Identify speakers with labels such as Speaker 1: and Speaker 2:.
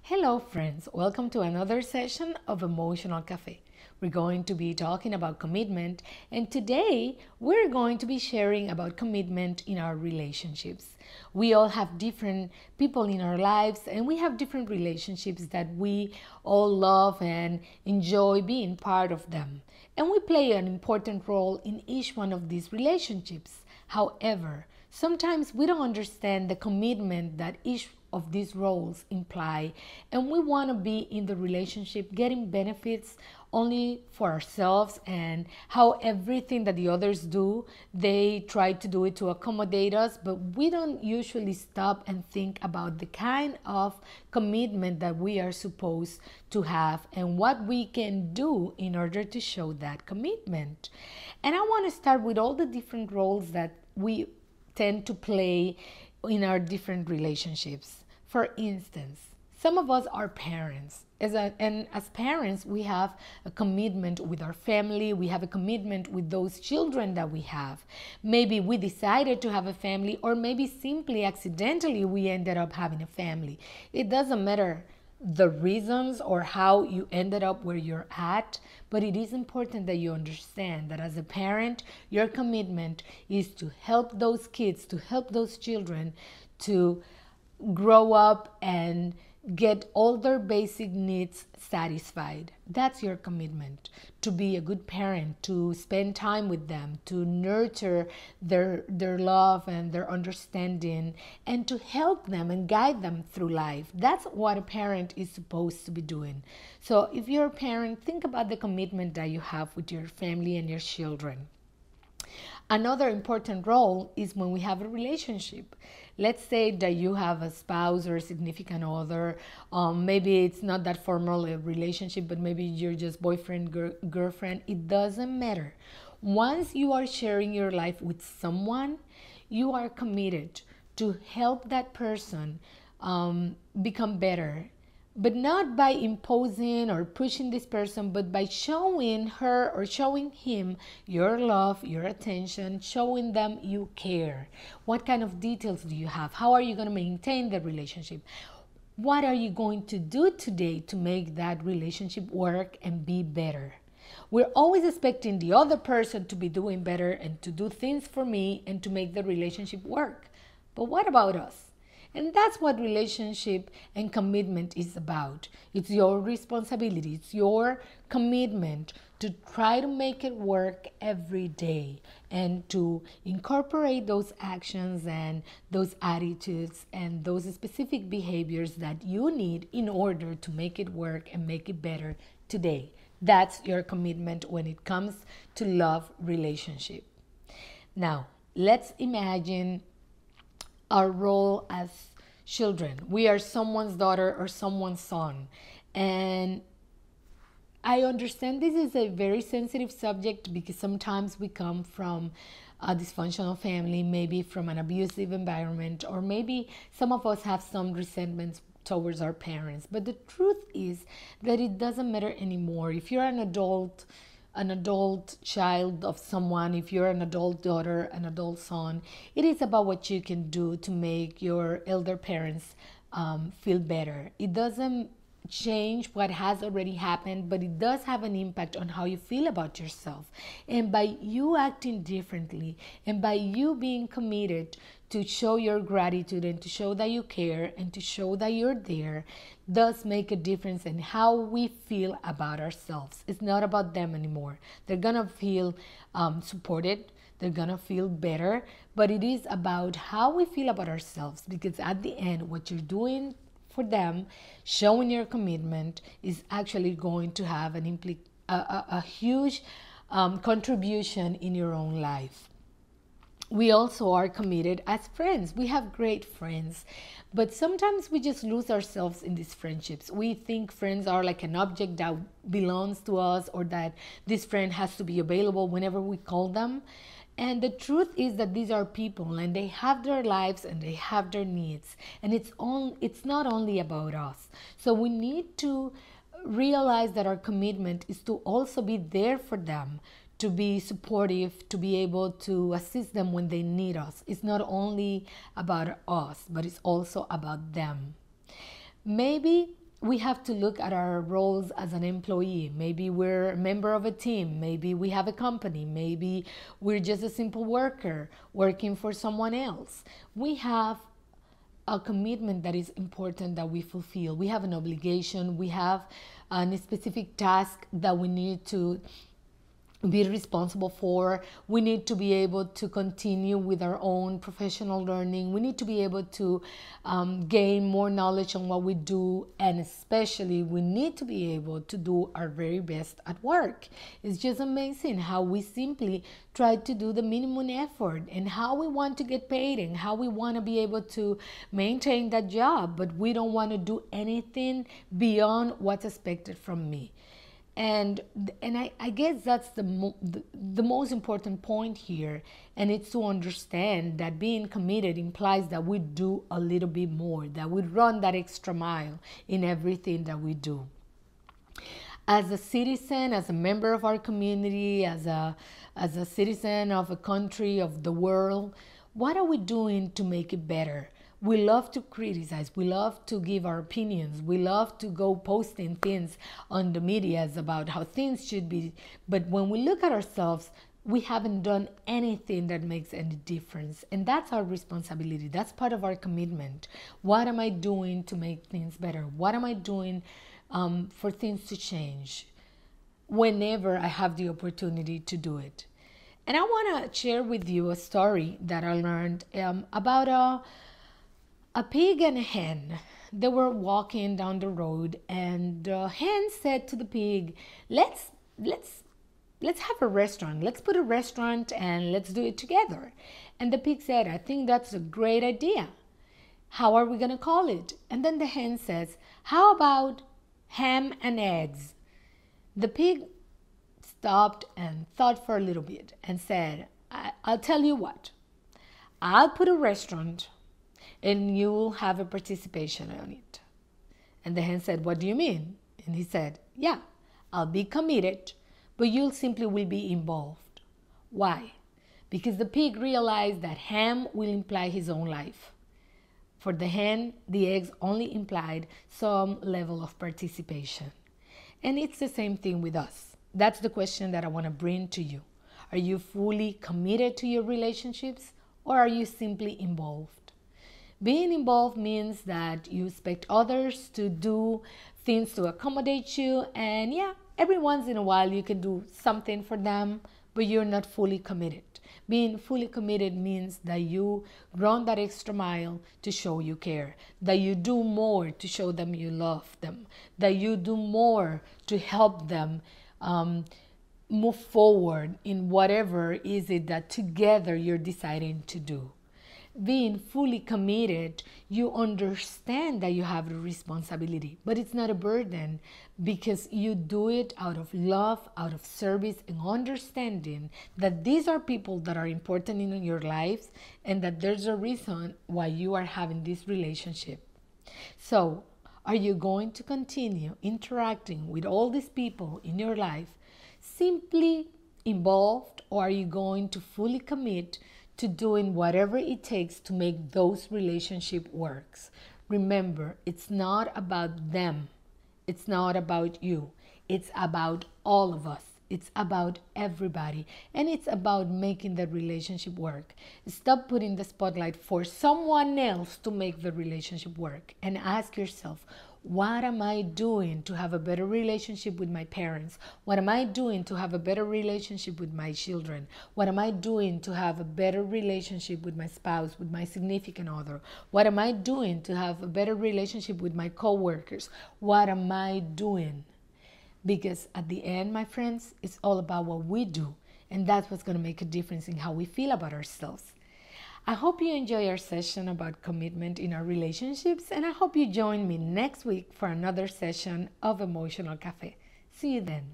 Speaker 1: Hello, friends. Welcome to another session of Emotional Café. We're going to be talking about commitment, and today we're going to be sharing about commitment in our relationships. We all have different people in our lives, and we have different relationships that we all love and enjoy being part of them. And we play an important role in each one of these relationships. However, sometimes we don't understand the commitment that each of these roles imply, and we want to be in the relationship getting benefits only for ourselves, and how everything that the others do, they try to do it to accommodate us, but we don't usually stop and think about the kind of commitment that we are supposed to have and what we can do in order to show that commitment. And I want to start with all the different roles that we tend to play in our different relationships. For instance, some of us are parents. And as parents, we have a commitment with our family. We have a commitment with those children that we have. Maybe we decided to have a family, or maybe simply accidentally we ended up having a family. It doesn't matter the reasons or how you ended up where you're at, but it is important that you understand that as a parent, your commitment is to help those kids, to help those children to grow up and get all their basic needs satisfied. That's your commitment, to be a good parent, to spend time with them, to nurture their love and their understanding, and to help them and guide them through life. That's what a parent is supposed to be doing. So if you're a parent, think about the commitment that you have with your family and your children. Another important role is when we have a relationship. Let's say that you have a spouse or a significant other. Maybe it's not that formal a relationship, but maybe you're just boyfriend, girlfriend. It doesn't matter. Once you are sharing your life with someone, you are committed to help that person become better, but not by imposing or pushing this person, but by showing her or showing him your love, your attention, showing them you care. What kind of details do you have? How are you going to maintain the relationship? What are you going to do today to make that relationship work and be better? We're always expecting the other person to be doing better and to do things for me and to make the relationship work. But what about us? And that's what relationship and commitment is about. It's your responsibility, it's your commitment to try to make it work every day and to incorporate those actions and those attitudes and those specific behaviors that you need in order to make it work and make it better today. That's your commitment when it comes to love relationship. Now, let's imagine our role as children. We are someone's daughter or someone's son. And I understand this is a very sensitive subject because sometimes we come from a dysfunctional family, maybe from an abusive environment, or maybe some of us have some resentments towards our parents. But the truth is that it doesn't matter anymore. If you're an adult child of someone, if you're an adult daughter, an adult son, it is about what you can do to make your elder parents feel better. It doesn't change what has already happened, but it does have an impact on how you feel about yourself. And by you acting differently and by you being committed to show your gratitude and to show that you care and to show that you're there, does make a difference in how we feel about ourselves. It's not about them anymore. They're gonna feel supported, they're gonna feel better, but it is about how we feel about ourselves, because at the end, what you're doing for them, showing your commitment, is actually going to have a huge contribution in your own life. We also are committed as friends. We have great friends, but sometimes we just lose ourselves in these friendships. We think friends are like an object that belongs to us, or that this friend has to be available whenever we call them. And the truth is that these are people and they have their lives and they have their needs. And it's not only about us. So we need to realize that our commitment is to also be there for them, to be supportive, to be able to assist them when they need us. It's not only about us, but it's also about them. Maybe we have to look at our roles as an employee. Maybe we're a member of a team. Maybe we have a company. Maybe we're just a simple worker working for someone else. We have a commitment that is important that we fulfill. We have an obligation. We have a specific task that we need to be responsible for. We need to be able to continue with our own professional learning. We need to be able to gain more knowledge on what we do, and especially we need to be able to do our very best at work. It's just amazing how we simply try to do the minimum effort and how we want to get paid and how we want to be able to maintain that job, but we don't want to do anything beyond what's expected from me. And I guess that's the most important point here, and it's to understand that being committed implies that we do a little bit more, that we run that extra mile in everything that we do. As a citizen, as a member of our community, as a citizen of a country, of the world, what are we doing to make it better? We love to criticize. We love to give our opinions. We love to go posting things on the medias about how things should be. But when we look at ourselves, we haven't done anything that makes any difference. And that's our responsibility. That's part of our commitment. What am I doing to make things better? What am I doing for things to change whenever I have the opportunity to do it? And I want to share with you a story that I learned about a pig and a hen. They were walking down the road, and the hen said to the pig, let's have a restaurant. Let's put a restaurant and let's do it together. And the pig said, I think that's a great idea. How are we going to call it? And then the hen says, how about ham and eggs? The pig stopped and thought for a little bit and said, I'll tell you what. I'll put a restaurant and you will have a participation on it. And the hen said, what do you mean? And he said, yeah, I'll be committed, but you simply will be involved. Why? Because the pig realized that ham will imply his own life. For the hen, the eggs only implied some level of participation. And it's the same thing with us. That's the question that I want to bring to you. Are you fully committed to your relationships, or are you simply involved? Being involved means that you expect others to do things to accommodate you, and yeah, every once in a while you can do something for them, but you're not fully committed. Being fully committed means that you run that extra mile to show you care, that you do more to show them you love them, that you do more to help them move forward in whatever is it that together you're deciding to do. Being fully committed, you understand that you have a responsibility, but it's not a burden because you do it out of love, out of service, and understanding that these are people that are important in your lives and that there's a reason why you are having this relationship. So, are you going to continue interacting with all these people in your life simply involved, or are you going to fully commit to doing whatever it takes to make those relationships work? Remember, it's not about them. It's not about you. It's about all of us. It's about everybody. And it's about making the relationship work. Stop putting the spotlight for someone else to make the relationship work. And ask yourself, what am I doing to have a better relationship with my parents? What am I doing to have a better relationship with my children? What am I doing to have a better relationship with my spouse, with my significant other? What am I doing to have a better relationship with my coworkers? What am I doing? Because at the end, my friends, it's all about what we do. And that's what's going to make a difference in how we feel about ourselves. I hope you enjoy our session about commitment in our relationships, and I hope you join me next week for another session of Emotional Café. See you then.